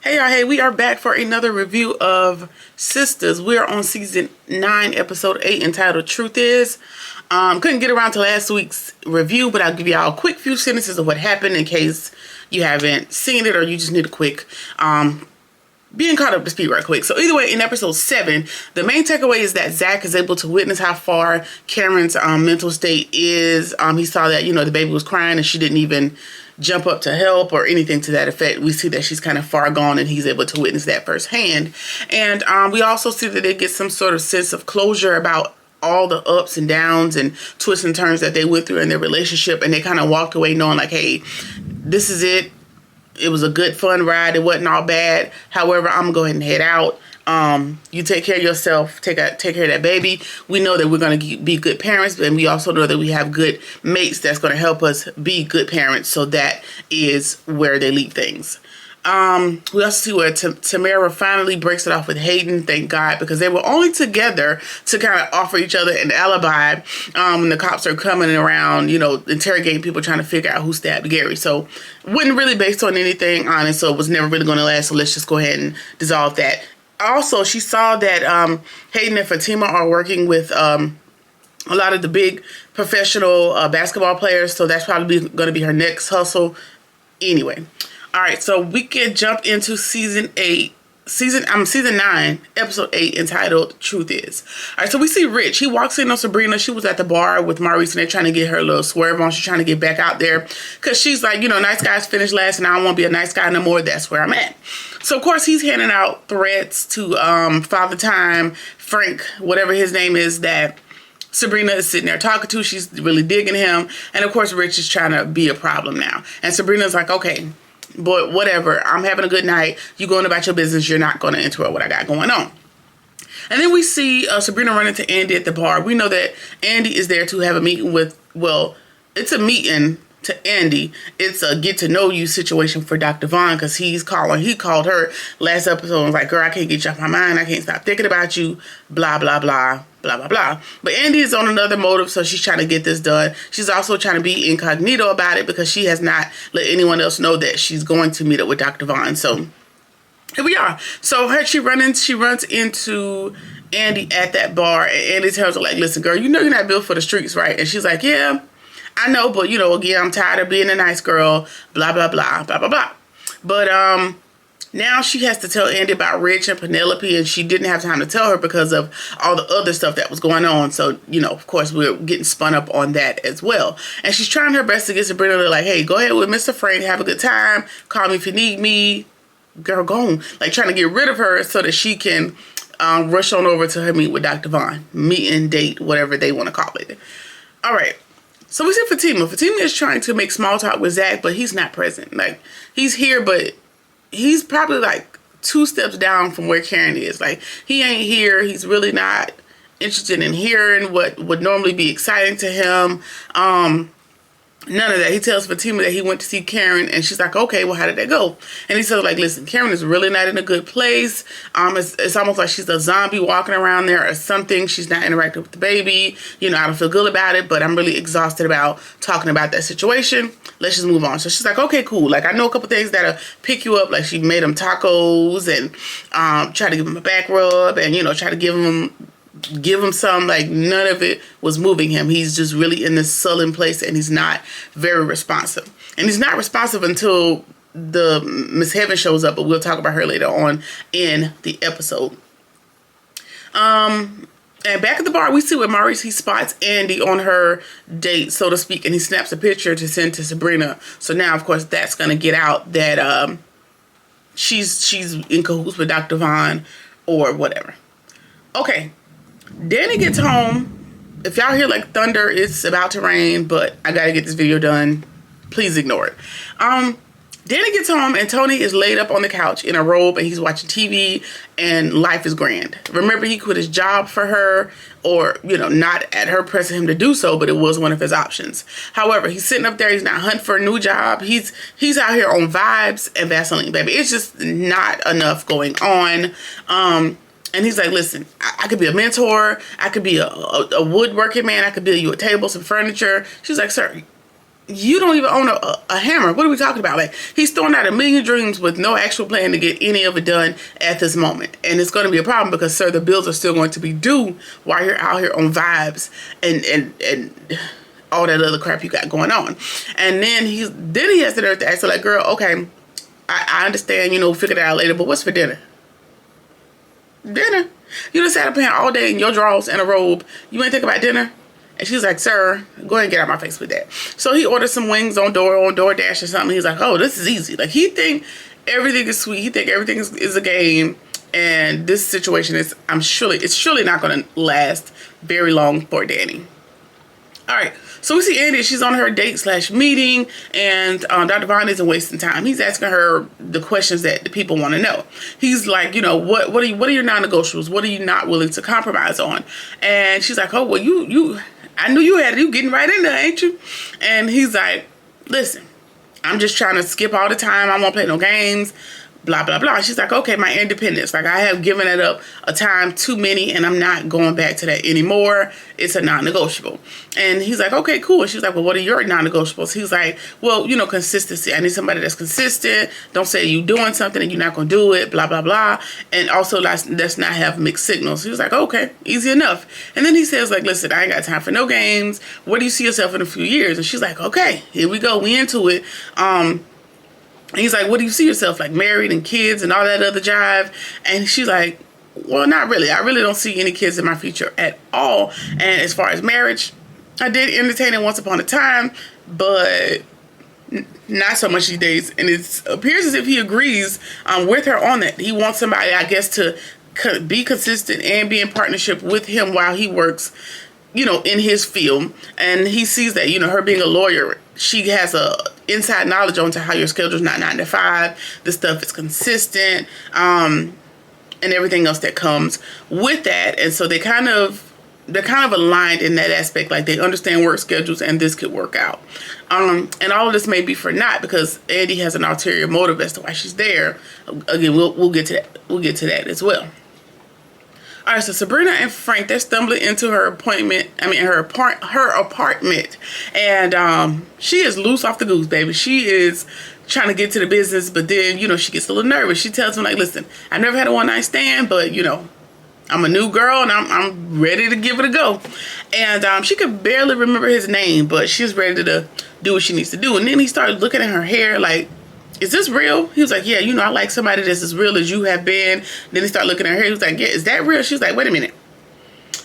Hey y'all, hey, we are back for another review of Sisters. We are on season 9, episode 8, entitled Truth Is. Couldn't get around to last week's review, but I'll give y'all a quick few sentences of what happened in case you haven't seen it or you just need a quick being caught up to speed right quick. So either way, in episode 7, the main takeaway is that Zach is able to witness how far Cameron's mental state is. He saw that, the baby was crying and she didn't even jump up to help or anything to that effect. We see that she's kind of far gone and he's able to witness that firsthand. And we also see that they get some sort of sense of closure about all the ups and downs and twists and turns that they went through in their relationship. And they kind of walked away knowing like, hey, this is it. It was a good, fun ride. It wasn't all bad. However, I'm going to go ahead and head out. You take care of yourself, take care of that baby. We know that we're going to be good parents, but we also know that we have good mates that's going to help us be good parents. So that is where they leave things. We also see where Tamara finally breaks it off with Hayden, thank God, because they were only together to kind of offer each other an alibi when the cops are coming around, interrogating people, trying to figure out who stabbed Gary. So wasn't really based on anything honest, so it was never really going to last, so let's just go ahead and dissolve that. Also, she saw that Hayden and Fatima are working with a lot of the big professional basketball players, so that's probably going to be her next hustle. Anyway, all right, so we can jump into season 9, episode 8, entitled Truth Is. All right, so we see Rich. He walks in on Sabrina. She was at the bar with Maurice, and they're trying to get her a little swerve on. She's trying to get back out there because she's like, nice guys finished last, and I don't want to be a nice guy no more. That's where I'm at. So, of course, he's handing out threats to Father Time, Frank, whatever his name is, that Sabrina is sitting there talking to. She's really digging him. And, of course, Rich is trying to be a problem now. And Sabrina's like, okay, boy, whatever. I'm having a good night. You going about your business. You're not going to interrupt what I got going on. And then we see Sabrina run into Andy at the bar. We know that Andy is there to have a meeting with, it's a meeting to Andy. It's a get to know you situation for Dr. Vaughn because he called her last episode and was like, girl, I can't get you off my mind. I can't stop thinking about you. Blah, blah, blah. Blah, blah, blah. But Andy is on another motive, so she's trying to get this done. She's also trying to be incognito about it because she has not let anyone else know that she's going to meet up with Dr. Vaughn. So here we are. So she runs into Andy at that bar, and Andy tells her, like, listen, girl, you're not built for the streets, right? And she's like, yeah, I know, but, again, I'm tired of being a nice girl, blah, blah, blah, blah, blah, blah. But, now she has to tell Andy about Rich and Penelope, and she didn't have time to tell her because of all the other stuff that was going on. So, of course, we're getting spun up on that as well. And she's trying her best to get Sabrina to like, hey, go ahead with Mr. Frank, have a good time, call me if you need me, girl, go on. Like, trying to get rid of her so that she can rush on over to her meet with Dr. Vaughn. Meet and date, whatever they want to call it. All right. So we see Fatima. Fatima is trying to make small talk with Zach, but he's not present. Like, he's here, but he's probably like 2 steps down from where Karen is. Like, he ain't here. He's really not interested in hearing what would normally be exciting to him. None of that. He tells Fatima that he went to see Karen, and she's like, okay, well, how did that go? And he says, like, listen, Karen is really not in a good place. It's almost like she's a zombie walking around there or something. She's not interacting with the baby. I don't feel good about it, but I'm really exhausted about talking about that situation. Let's just move on. So she's like, okay, cool. Like, I know a couple things that'll pick you up. Like, she made him tacos and try to give him a back rub and, try to give him some. Like, none of it was moving him. He's just really in this sullen place, and he's not very responsive. And he's not responsive until the Miss Heaven shows up, but we'll talk about her later on in the episode. And back at the bar, we see where Maurice, he spots Andy on her date, so to speak, and he snaps a picture to send to Sabrina. So now, of course, that's going to get out that she's in cahoots with Dr. Vaughn or whatever. Okay. Danny gets home. If y'all hear like thunder, it's about to rain, but I gotta get this video done. Please ignore it. Danny gets home and Tony is laid up on the couch in a robe and he's watching TV and life is grand. Remember, he quit his job for her, or, not at her pressing him to do so, but it was one of his options. However, he's sitting up there. He's not hunting for a new job. He's out here on vibes and Vaseline, baby. It's just not enough going on. And he's like, listen, I could be a mentor. I could be a woodworking man. I could build you a table, some furniture. She's like, sir, you don't even own a hammer. What are we talking about? Like, he's throwing out a million dreams with no actual plan to get any of it done at this moment. And it's going to be a problem because, sir, the bills are still going to be due while you're out here on vibes and all that other crap you got going on. And then he has the nerve to ask her, like, girl, okay, I understand, figure it out later, but what's for dinner? Dinner? You done sat up here all day in your drawers and a robe. You ain't think about dinner? And she's like, sir, go ahead and get out my face with that. So he orders some wings on DoorDash or something. He's like, oh, this is easy. Like, he think everything is sweet. He think everything is a game. And this situation is, it's surely not going to last very long for Danny. All right. So we see Andy. She's on her date/meeting, and Dr. Vaughn isn't wasting time. He's asking her the questions that the people want to know. He's like, what are your non-negotiables? What are you not willing to compromise on? And she's like, oh, well, I knew you had it. You getting right in there, ain't you? And he's like, listen, I'm just trying to skip all the time. I won't play no games. Blah, blah, blah. She's like, okay, my independence. Like, I have given it up a time too many, and I'm not going back to that anymore. It's a non-negotiable. And he's like, okay, cool. And she's like, well, what are your non-negotiables? He's like, well, consistency. I need somebody that's consistent. Don't say you doing something and you're not going to do it, blah, blah, blah. And also, let's not have mixed signals. He was like, okay, easy enough. And then he says, like, listen, I ain't got time for no games. Where do you see yourself in a few years? And she's like, okay, here we go. We into it. And he's like, what do you see yourself? Like, married and kids and all that other jive? And she's like, well, not really. I really don't see any kids in my future at all. And as far as marriage, I did entertain it once upon a time, but not so much these days. And it appears as if he agrees with her on that. He wants somebody, I guess, to be consistent and be in partnership with him while he works, in his field. And he sees that, her being a lawyer, she has a inside knowledge onto how your schedule's not 9 to 5. The stuff is consistent, and everything else that comes with that. And so they're kind of aligned in that aspect. Like, they understand work schedules and this could work out. And all of this may be for naught because Andy has an ulterior motive as to why she's there. Again, we'll get to that. We'll get to that as well. All right, so Sabrina and Frank, they're stumbling into her apartment, and she is loose off the goose, baby. She is trying to get to the business, but then, she gets a little nervous. She tells him, like, listen, I've never had a one-night stand, but, I'm a new girl, and I'm ready to give it a go. And she could barely remember his name, but she's ready to do what she needs to do. And then he started looking at her hair like, is this real? He was like, yeah, I like somebody that's as real as you have been. Then he started looking at her. He was like, yeah, is that real? She was like, wait a minute.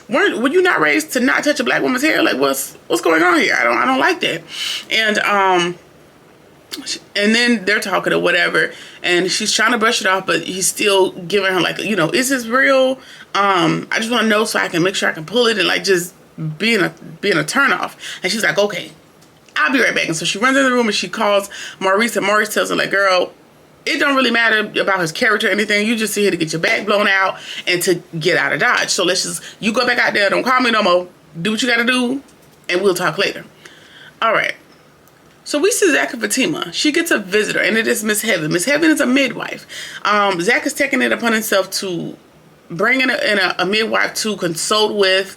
Were you not raised to not touch a black woman's hair? Like, what's going on here? I don't like that. And then they're talking or whatever, and she's trying to brush it off, but he's still giving her like, is this real? I just want to know so I can make sure I can pull it and like just being a turnoff. And she's like, okay, I'll be right back. And so she runs in the room and she calls Maurice, and Maurice tells her, like, girl, it don't really matter about his character or anything. You just here to get your back blown out and to get out of Dodge. So you go back out there. Don't call me no more. Do what you got to do, and we'll talk later. All right. So we see Zach and Fatima. She gets a visitor, and it is Miss Heaven. Miss Heaven is a midwife. Zach is taking it upon himself to bring in a midwife to consult with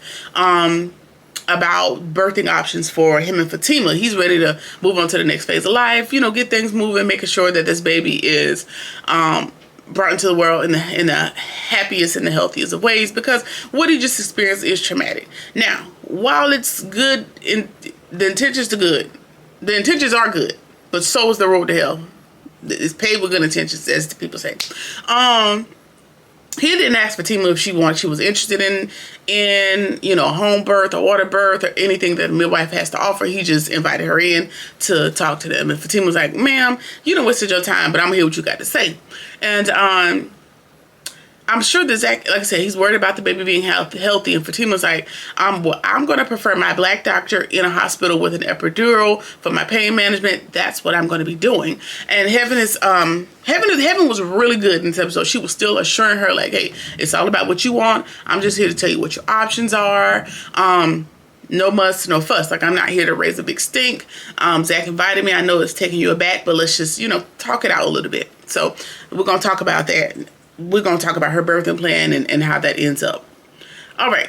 about birthing options for him and Fatima. He's ready to move on to the next phase of life, get things moving, making sure that this baby is brought into the world in the happiest and the healthiest of ways, because what he just experienced is traumatic. Now, while it's good, the intentions are good, but so is the road to hell. It's paved with good intentions, as the people say. He didn't ask Fatima if she was interested in home birth or order birth or anything that a midwife has to offer. He just invited her in to talk to them. And Fatima was like, ma'am, you done wasted your time, but I'm gonna hear what you got to say. And I'm sure that Zach, like I said, he's worried about the baby being healthy. And Fatima's like, I'm going to prefer my black doctor in a hospital with an epidural for my pain management. That's what I'm going to be doing. And Heaven was really good in this episode. She was still assuring her, like, hey, it's all about what you want. I'm just here to tell you what your options are. No muss, no fuss. Like, I'm not here to raise a big stink. Zach invited me. I know it's taking you aback, but let's just, talk it out a little bit. So we're going to talk about that. We're going to talk about her birthing plan and how that ends up. All right.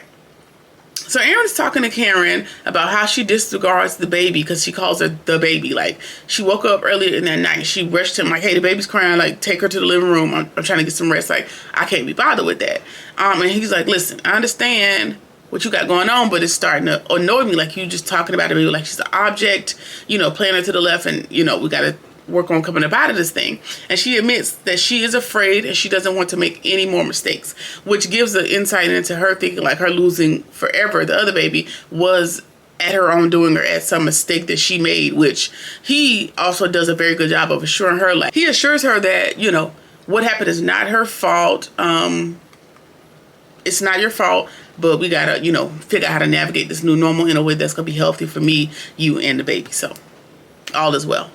So Erin's talking to Karen about how she disregards the baby because she calls her the baby. Like, she woke up earlier in that night. She rushed him like, hey, the baby's crying. Like, take her to the living room. I'm trying to get some rest. Like, I can't be bothered with that. And he's like, listen, I understand what you got going on, but it's starting to annoy me. Like, you just talking about the baby like she's an object, playing her to the left, and, we got to work on coming up out of this thing. And she admits that she is afraid and she doesn't want to make any more mistakes, which gives the insight into her thinking like her losing forever the other baby was at her own doing or at some mistake that she made, which he also does a very good job of assuring her. Like, he assures her that, what happened is not her fault. It's not your fault, but we gotta, figure out how to navigate this new normal in a way that's gonna be healthy for me, you, and the baby. So all is well.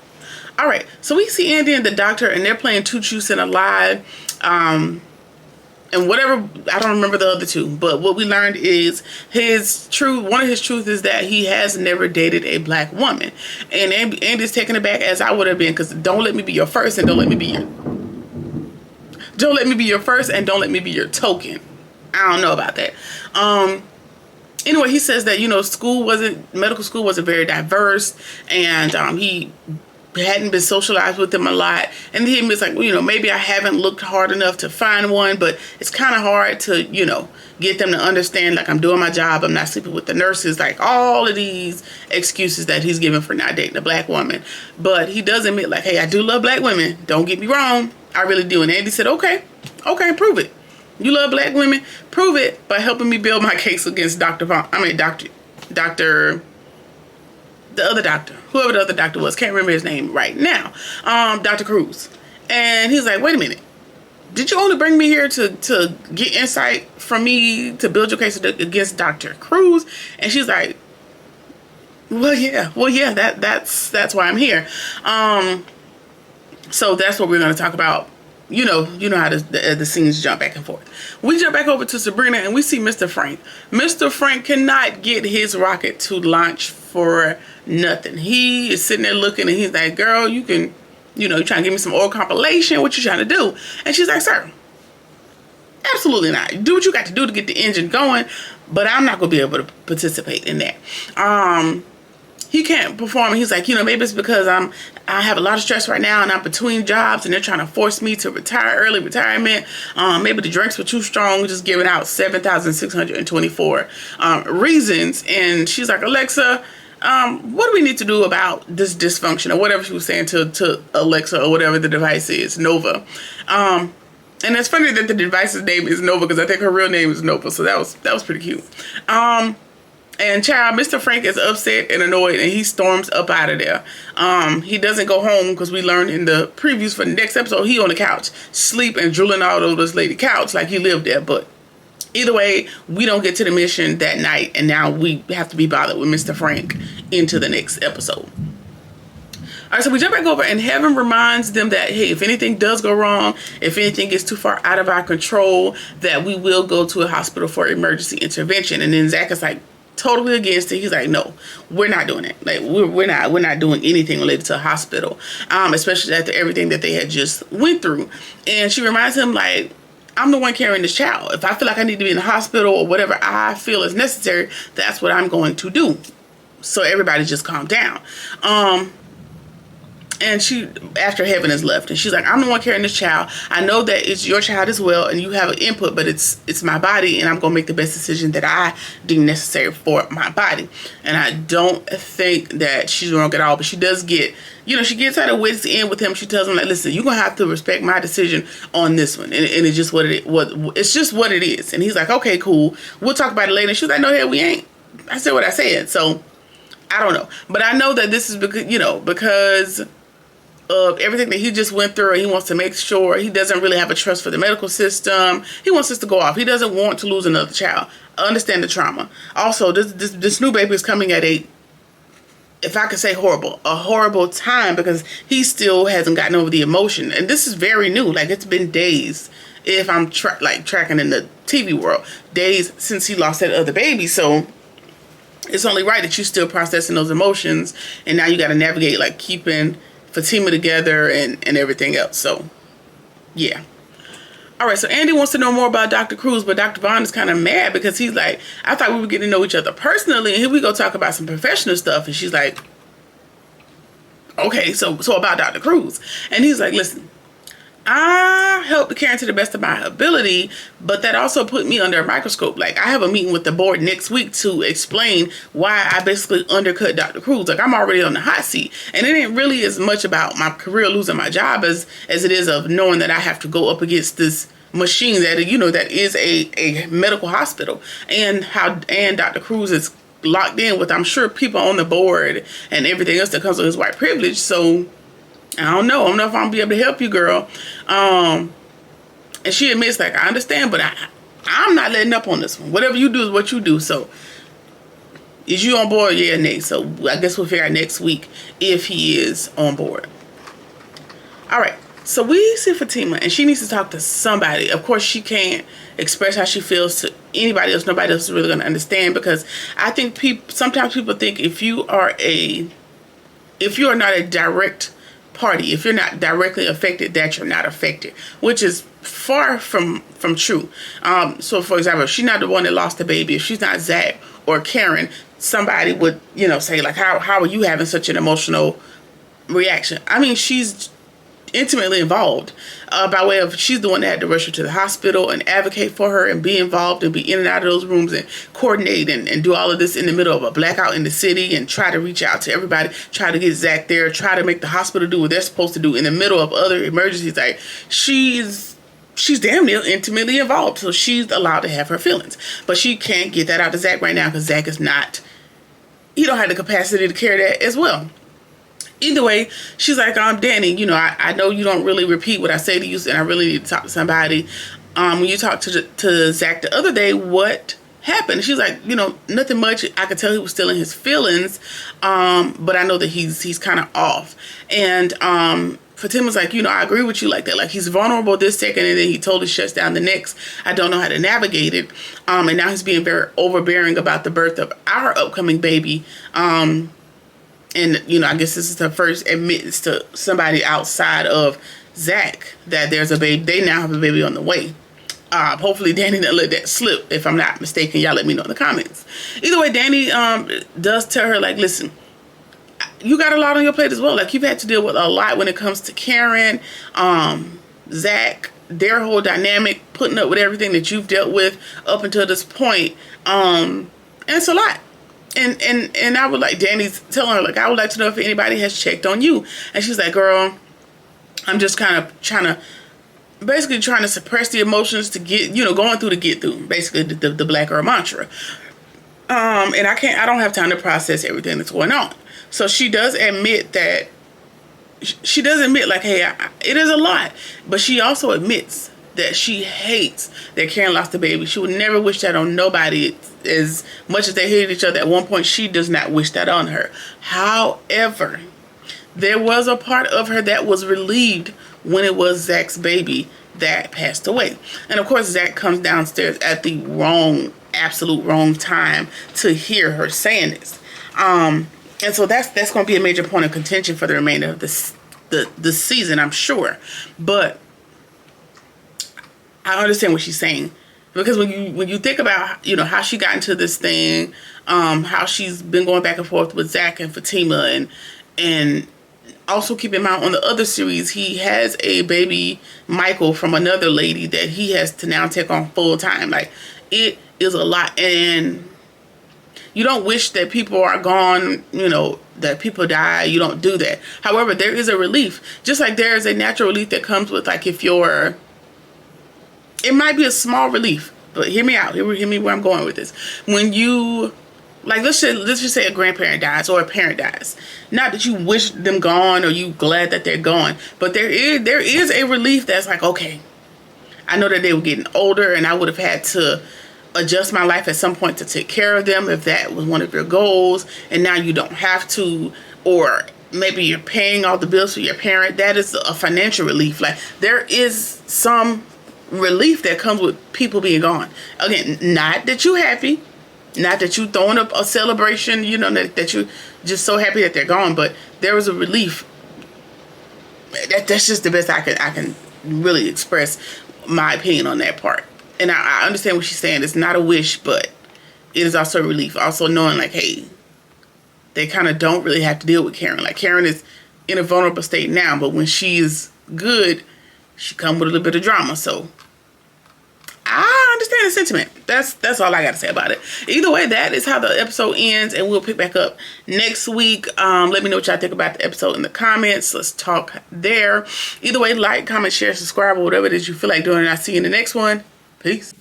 All right, so we see Andy and the doctor, and they're playing Two Truths and a Lie, and whatever, I don't remember the other two, but what we learned is one of his truths is that he has never dated a black woman, and Andy's taken it back as I would have been, because don't let me be your first, and don't let me be your first, and don't let me be your token. I don't know about that. Anyway, he says that, medical school wasn't very diverse, and he hadn't been socialized with them a lot. And he admits like, maybe I haven't looked hard enough to find one, but it's kind of hard to, get them to understand like I'm doing my job, I'm not sleeping with the nurses, like all of these excuses that he's given for not dating a black woman. But he does admit like, hey, I do love black women. Don't get me wrong. I really do. And Andy said, okay, prove it. You love black women? Prove it by helping me build my case against whoever the other doctor was, can't remember his name right now, Dr. Cruz. And he's like, wait a minute, did you only bring me here to get insight from me to build your case against Dr. Cruz? And she's like, well, yeah, that's why I'm here. So that's what we're going to talk about. You know how the scenes jump back and forth. We jump back over to Sabrina and we see Mr. Frank. Mr. Frank cannot get his rocket to launch for nothing. He is sitting there looking and he's like, girl, you can, you're trying to give me some oil compilation. What you trying to do? And she's like, sir, absolutely not. Do what you got to do to get the engine going, but I'm not going to be able to participate in that. He can't perform. He's like, maybe it's because I have a lot of stress right now and I'm between jobs and they're trying to force me to retire, early retirement. Maybe the drinks were too strong, just giving out 7,624 reasons. And she's like, Alexa, what do we need to do about this dysfunction, or whatever she was saying to Alexa, or whatever the device is, Nova. And it's funny that the device's name is Nova because I think her real name is Nova. So that was pretty cute. And child, Mr. Frank is upset and annoyed and he storms up out of there. He doesn't go home because we learned in the previews for the next episode, he on the couch, sleep and drooling all over this lady couch like he lived there. But either way, we don't get to the mission that night, and now we have to be bothered with Mr. Frank into the next episode. All right, so we jump back over and Heaven reminds them that, hey, if anything does go wrong, if anything gets too far out of our control, that we will go to a hospital for emergency intervention. And then Zach is like, totally against it. He's like, no, we're not doing it. Like we're not doing anything related to a hospital, especially after everything that they had just went through. And she reminds him like, I'm the one carrying this child. If I feel like I need to be in the hospital or whatever I feel is necessary, that's what I'm going to do. So everybody just calm down. And she, after Heaven has left, and she's like, I'm the one carrying this child. I know that it's your child as well, and you have an input, but it's my body, and I'm going to make the best decision that I deem necessary for my body. And I don't think that she's wrong at all, but she does get, she gets at her wits end with him. She tells him, like, listen, you're going to have to respect my decision on this one. And it's just it's just what it is. And he's like, okay, cool. We'll talk about it later. And she's like, no, hell, we ain't. I said what I said. So I don't know. But I know that this is because of everything that he just went through, and he wants to make sure he doesn't really have a trust for the medical system. He wants this to go off. He doesn't want to lose another child. I understand the trauma. Also, this new baby is coming at a horrible time, because he still hasn't gotten over the emotion. And this is very new. Like, it's been days, if I'm tracking in the TV world, days since he lost that other baby. So it's only right that you're still processing those emotions, and now you got to navigate like keeping Fatima together and everything else. So yeah. All right, so Andy wants to know more about Dr. Cruz, but Dr. Vaughn is kind of mad because he's like, I thought we were getting to know each other personally, and here we go talk about some professional stuff. And she's like, okay, so about Dr. Cruz. And he's like, listen, I helped Karen to the best of my ability, but that also put me under a microscope. Like, I have a meeting with the board next week to explain why I basically undercut Dr. Cruz. Like, I'm already on the hot seat. And it ain't really as much about my career losing my job as it is of knowing that I have to go up against this machine that, you know, that is a medical hospital. And Dr. Cruz is locked in with, I'm sure, people on the board and everything else that comes with his white privilege. So I don't know if I'm gonna be able to help you, girl. And she admits, like, I understand, but I'm not letting up on this one. Whatever you do is what you do. So is you on board? Yeah, Nate. So I guess we'll figure out next week if he is on board. All right. So we see Fatima, and she needs to talk to somebody. Of course, she can't express how she feels to anybody else. Nobody else is really going to understand, because I think sometimes people think if you are not a direct party, if you're not directly affected, that you're not affected, which is far from true. So for example, if she's not the one that lost the baby, if she's not Zach or Karen, somebody would, you know, say like, how are you having such an emotional reaction? I mean, she's intimately involved by way of, she's the one that had to rush her to the hospital and advocate for her and be involved and be in and out of those rooms and coordinate and do all of this in the middle of a blackout in the city and try to reach out to everybody, try to get Zach there, try to make the hospital do what they're supposed to do in the middle of other emergencies. Like, she's damn near intimately involved, so she's allowed to have her feelings, but she can't get that out of Zach right now because Zach is not, he don't have the capacity to carry that as well. Either way, she's like, Danny, you know, I know you don't really repeat what I say to you, and I really need to talk to somebody. When you talked to Zach the other day, what happened? She's like, you know, nothing much. I could tell he was still in his feelings, but I know that he's kind of off. And Fatima's like, you know, I agree with you like that. Like, he's vulnerable this second, and then he totally shuts down the next. I don't know how to navigate it. And now he's being very overbearing about the birth of our upcoming baby. And, you know, I guess this is the first admittance to somebody outside of Zach that there's a baby. They now have a baby on the way. Hopefully Danny didn't let that slip. If I'm not mistaken, y'all let me know in the comments. Either way, Danny does tell her, like, listen, you got a lot on your plate as well. Like, you've had to deal with a lot when it comes to Karen, Zach, their whole dynamic, putting up with everything that you've dealt with up until this point. And it's a lot. And I would like, Danny's telling her, like, I would like to know if anybody has checked on you. And she's like, girl, I'm just kind of trying to suppress the emotions to get, you know, going through to get through, basically the black girl mantra. And I don't have time to process everything that's going on. So she does admit like, hey, it is a lot. But she also admits that she hates that Karen lost the baby. She would never wish that on nobody. As much as they hated each other at one point, she does not wish that on her. However, there was a part of her that was relieved when it was Zach's baby that passed away. And of course, Zach comes downstairs at the absolute wrong time to hear her saying this. And so that's going to be a major point of contention for the remainder of the season, I'm sure. But I understand what she's saying. Because when you think about, you know, how she got into this thing, how she's been going back and forth with Zach and Fatima, and also keep in mind on the other series, he has a baby, Michael, from another lady that he has to now take on full time. Like, it is a lot, and you don't wish that people are gone, you know, that people die. You don't do that. However, there is a relief, just like there is a natural relief that comes with, like, it might be a small relief, but hear me out. Hear me where I'm going with this. When you, like, let's just say a grandparent dies or a parent dies. Not that you wish them gone or you glad that they're gone, but there is a relief that's like, okay, I know that they were getting older and I would have had to adjust my life at some point to take care of them if that was one of your goals, and now you don't have to, or maybe you're paying all the bills for your parent. That is a financial relief. Like, there is some relief that comes with people being gone. Again, not that you happy, not that you throwing up a celebration, you know, that you just so happy that they're gone, but there is a relief. That's just the best I can really express my opinion on that part. And I understand what she's saying. It's not a wish, but it is also a relief. Also knowing like, hey, they kind of don't really have to deal with Karen. Like Karen is in a vulnerable state now, but when she is good, she come with a little bit of drama. So I understand the sentiment. That's all I got to say about it. Either way, that is how the episode ends, and we'll pick back up next week. Let me know what y'all think about the episode in the comments. Let's talk there. Either way, like, comment, share, subscribe, or whatever it is you feel like doing, and I'll see you in the next one. Peace.